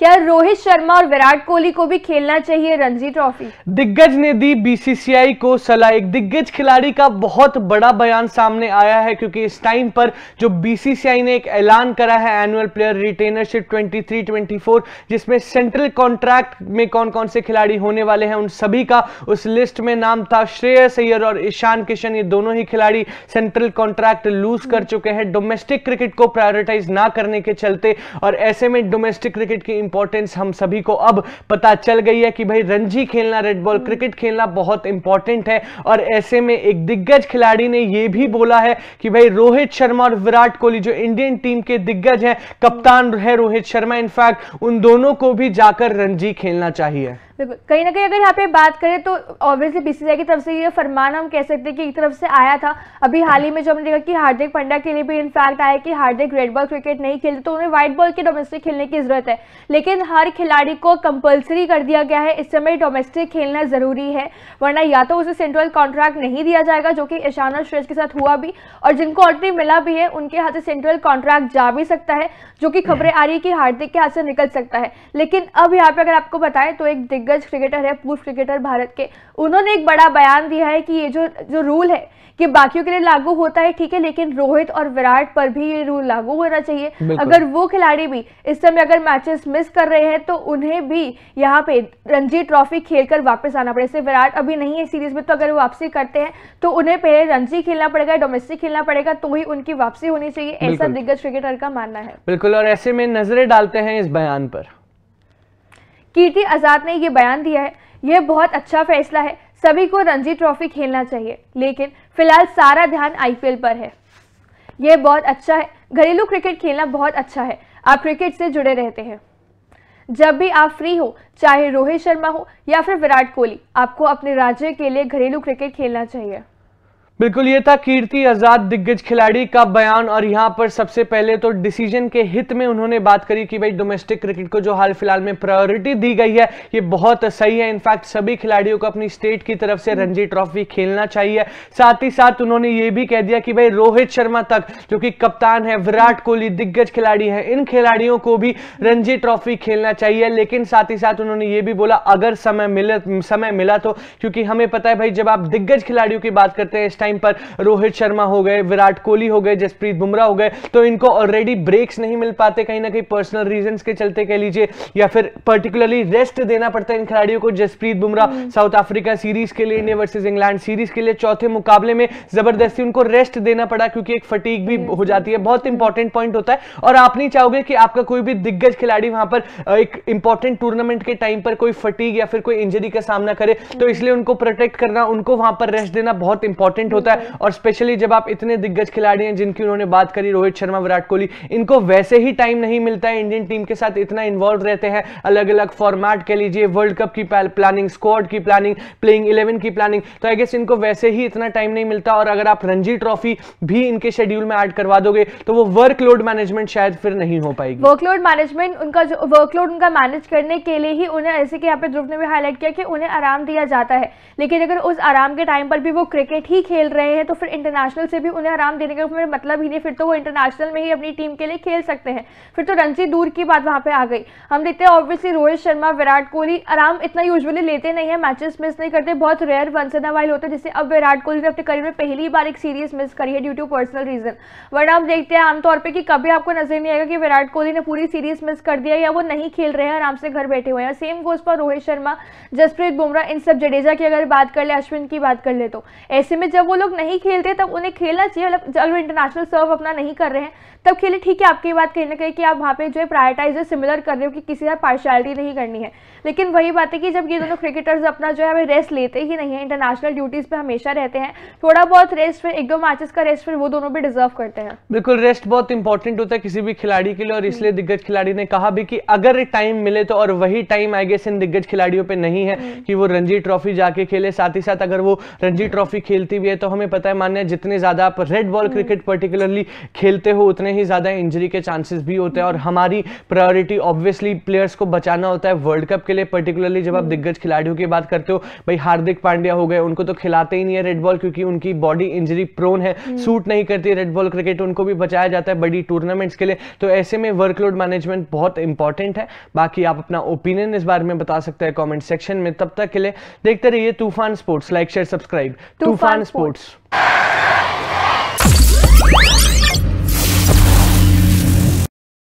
क्या रोहित शर्मा और विराट कोहली को भी खेलना चाहिए रणजी ट्रॉफी? दिग्गज ने दी बीसीसीआई को सलाह। एक दिग्गज खिलाड़ी का बहुत बड़ा बयान सामने आया है, क्योंकि इस टाइम पर जो बीसीसीआई ने एक ऐलान करा है एनुअल प्लेयर रिटेनरशिप 23-24, जिसमें सेंट्रल कॉन्ट्रैक्ट में कौन कौन से खिलाड़ी होने वाले हैं उन सभी का उस लिस्ट में नाम था। श्रेयस अय्यर और ईशान किशन, ये दोनों ही खिलाड़ी सेंट्रल कॉन्ट्रैक्ट लूज कर चुके हैं डोमेस्टिक क्रिकेट को प्रायोरिटाइज ना करने के चलते। और ऐसे में डोमेस्टिक क्रिकेट की इंपॉर्टेंस हम सभी को अब पता चल गई है कि भाई रणजी खेलना, रेड बॉल क्रिकेट खेलना बहुत इंपॉर्टेंट है। और ऐसे में एक दिग्गज खिलाड़ी ने यह भी बोला है कि भाई रोहित शर्मा और विराट कोहली जो इंडियन टीम के दिग्गज हैं, कप्तान है रोहित शर्मा इनफैक्ट, उन दोनों को भी जाकर रणजी खेलना चाहिए। कहीं ना कहीं अगर यहाँ पे बात करें तो ऑब्वियसली बीसीसीआई की तरफ से ये फरमान हम कह सकते हैं कि एक तरफ से आया था। अभी हाल ही में जो हमने देखा कि हार्दिक पांड्या के लिए भी इनफैक्ट आया कि हार्दिक रेड बॉल क्रिकेट नहीं खेलते तो उन्हें व्हाइट बॉल के डोमेस्टिक खेलने की जरूरत है। लेकिन हर खिलाड़ी को कंपलसरी कर दिया गया है इस समय डोमेस्टिक खेलना जरूरी है, वरना या तो उसे सेंट्रल कॉन्ट्रैक्ट नहीं दिया जाएगा, जो कि ईशान और श्रेयस के साथ हुआ भी, और जिनको ऑलरेडी मिला भी है उनके हाथ से सेंट्रल कॉन्ट्रैक्ट जा भी सकता है, जो कि खबरें आ रही है कि हार्दिक के हाथ से निकल सकता है। लेकिन अब यहाँ पे अगर आपको बताएं तो एक दिग्गज क्रिकेटर है, पूर्व क्रिकेटर भारत के, उन्होंने एक बड़ा बयान दिया है कि ये जो रूल है कि बाकियों के लिए लागू होता है ठीक है, लेकिन रोहित और विराट पर भी ये रूल लागू होना चाहिए। अगर वो खिलाड़ी भी इस समय अगर मैचेस मिस कर रहे हैं तो उन्हें भी यहाँ पे रणजी ट्रॉफी खेलकर वापस आना पड़ेगा। जैसे विराट अभी नहीं है सीरीज में, तो अगर वो वापसी करते हैं तो उन्हें पहले रणजी खेलना पड़ेगा, डोमेस्टिक खेलना पड़ेगा, तो ही उनकी वापसी होनी चाहिए, ऐसा दिग्गज क्रिकेटर का मानना है। बिल्कुल, और ऐसे में नजरें डालते हैं इस बयान पर। कीर्ति आजाद ने ये बयान दिया है, यह बहुत अच्छा फैसला है, सभी को रणजी ट्रॉफी खेलना चाहिए, लेकिन फिलहाल सारा ध्यान आईपीएल पर है। यह बहुत अच्छा है, घरेलू क्रिकेट खेलना बहुत अच्छा है, आप क्रिकेट से जुड़े रहते हैं। जब भी आप फ्री हो, चाहे रोहित शर्मा हो या फिर विराट कोहली, आपको अपने राज्य के लिए घरेलू क्रिकेट खेलना चाहिए। बिल्कुल, ये था कीर्ति आजाद दिग्गज खिलाड़ी का बयान। और यहाँ पर सबसे पहले तो डिसीजन के हित में उन्होंने बात करी कि भाई डोमेस्टिक क्रिकेट को जो हाल फिलहाल में प्रायोरिटी दी गई है ये बहुत सही है। इनफैक्ट सभी खिलाड़ियों को अपनी स्टेट की तरफ से रणजी ट्रॉफी खेलना चाहिए। साथ ही साथ उन्होंने ये भी कह दिया कि भाई रोहित शर्मा तक जो कि कप्तान है, विराट कोहली दिग्गज खिलाड़ी है, इन खिलाड़ियों को भी रणजी ट्रॉफी खेलना चाहिए। लेकिन साथ ही साथ उन्होंने ये भी बोला अगर समय मिला तो, क्योंकि हमें पता है भाई जब आप दिग्गज खिलाड़ियों की बात करते हैं इस टाइम पर, रोहित शर्मा हो गए, विराट कोहली हो गए, जसप्रीत बुमराह हो गए, तो इनको ऑलरेडी ब्रेक्स नहीं मिल पाते, कहीं ना कहीं पर्सनल रीजंस के चलते कह लीजिए, या फिर पर्टिकुलरली रेस्ट देना पड़ता है इन खिलाड़ियों को। Jasprit Bumrah South Africa series के लिए, इंडिया वर्सेस इंग्लैंड सीरीज के लिए चौथे मुकाबले में जबरदस्ती उनको रेस्ट देना पड़ा, क्योंकि एक फटीग भी हो जाती है, बहुत इंपॉर्टेंट पॉइंट होता है। और आप नहीं चाहोगे कि आपका कोई भी दिग्गज खिलाड़ी वहां पर एक इंपॉर्टेंट टूर्नामेंट के टाइम पर कोई फटीग या फिर कोई इंजरी का सामना करे, तो इसलिए उनको प्रोटेक्ट करना, उनको वहां पर रेस्ट देना बहुत इंपॉर्टेंट होता है। और स्पेशली जब आप इतने दिग्गज खिलाड़ी हैं जिनकी उन्होंने बात करी, रोहित शर्मा, विराट कोहली, इनको वैसे ही टाइम नहीं मिलता है, इंडियन टीम के साथ इतना इन्वॉल्व रहते हैं, अलग अलग फॉर्मेट कह लीजिए, वर्ल्ड कप की प्लानिंग, स्क्वाड की प्लानिंग, प्लेइंग 11 की प्लानिंग, तो आई गेस इनको वैसे ही इतना टाइम नहीं मिलता। और अगर आप रणजी ट्रॉफी भी इनके शेड्यूल में ऐड करवा दोगे तो वो वर्कलोड मैनेजमेंट शायद फिर नहीं हो पाएगी। वर्कलोड मैनेजमेंट, उनका जो वर्कलोड उनका मैनेज करने के लिए ही उन्हें, ऐसे कि यहाँ पे ध्रुव ने भी हाईलाइट किया कि उन्हें आराम दिया जाता है, लेकिन अगर उस आराम के टाइम पर भी वो क्रिकेट ही खेल रहे हैं तो फिर इंटरनेशनल से भी उन्हें आराम देने का फिर मतलब ही नहीं, फिर तो वो इंटरनेशनल में ही अपनी टीम के लिए खेल सकते हैं, फिर तो रणजी दूर की बात वहां पे आ गई। हम देखते हैं ऑब्वियसली रोहित शर्मा, विराट कोहली आराम इतना यूजुअली लेते नहीं है, मैचेस मिस नहीं करते, बहुत rare once in a while होता है, जैसे अब विराट कोहली ने अपने करियर में पहली बार एक सीरीज मिस करी है ड्यू टू पर्सनल रीजन। वरना आप देखते हैं आमतौर पर कि कभी आपको नजर नहीं आएगा कि विराट कोहली ने पूरी सीरीज मिस कर दिया या वो नहीं खेल रहे हैं, आराम से घर बैठे हुए हैं। सेम गोज पर रोहित शर्मा, जसप्रीत बुमराह, इन सब, जडेजा की अगर बात कर ले, अश्विन की बात कर ले, तो ऐसे में जब वो लोग नहीं खेलते तब उन्हें खेलना चाहिए। अगर इंटरनेशनल सर्व अपना नहीं कर रहे हैं तब खेले, ठीक है, आपकी बात कहीं ना कहीं कि आप वहाँ पे जो है प्रायोरिटाइज सिमिलर कर रहे हो कि किसी का पार्शियलिटी नहीं करनी है, लेकिन वही बात है कि जब ये दोनों क्रिकेटर्स अपना जो है रेस्ट लेते ही नहीं है, इंटरनेशनल ड्यूटीज पे हमेशा रहते हैं, थोड़ा बहुत रेस्ट, फिर एक दो मैचेस का रेस्ट, फिर वो दोनों भी डिजर्व करते हैं। बिल्कुल, रेस्ट बहुत इंपॉर्टेंट होता है किसी भी खिलाड़ी के लिए, और इसलिए दिग्गज खिलाड़ी ने कहा भी कि अगर टाइम मिले तो, और वही टाइम आई गेस इन दिग्गज खिलाड़ियों पे नहीं है कि वो रणजी ट्रॉफी जाके खेले। साथ ही साथ अगर वो रणजी ट्रॉफी खेलती भी है तो हमें पता है मान्य जितने ज्यादा आप रेड बॉल क्रिकेट पर्टिकुलरली खेलते हो उतने ही ज्यादा इंजरी के चांसेस भी होते हैं, और हमारी प्रायोरिटी ऑब्वियसली प्लेयर्स को बचाना होता है वर्ल्ड कप के लिए। पर्टिकुलरली जब आप दिग्गज खिलाड़ियों की बात करते हो, भाई हार्दिक पांड्या हो गए, उनको तो खिलाते ही नहीं है रेड बॉल क्योंकि उनकी बॉडी इंजरी प्रोन है, सूट नहीं करती रेड बॉल क्रिकेट, उनको भी बचाया जाता है बड़ी टूर्नामेंट्स के लिए। तो ऐसे में वर्कलोड मैनेजमेंट बहुत इंपॉर्टेंट है। बाकी आप अपना ओपिनियन इस बारे में बता सकते हैं कमेंट सेक्शन में। तब तक के लिए देखते रहिए तूफान स्पोर्ट्स, लाइक शेयर सब्सक्राइब। तूफान स्पोर्ट्स।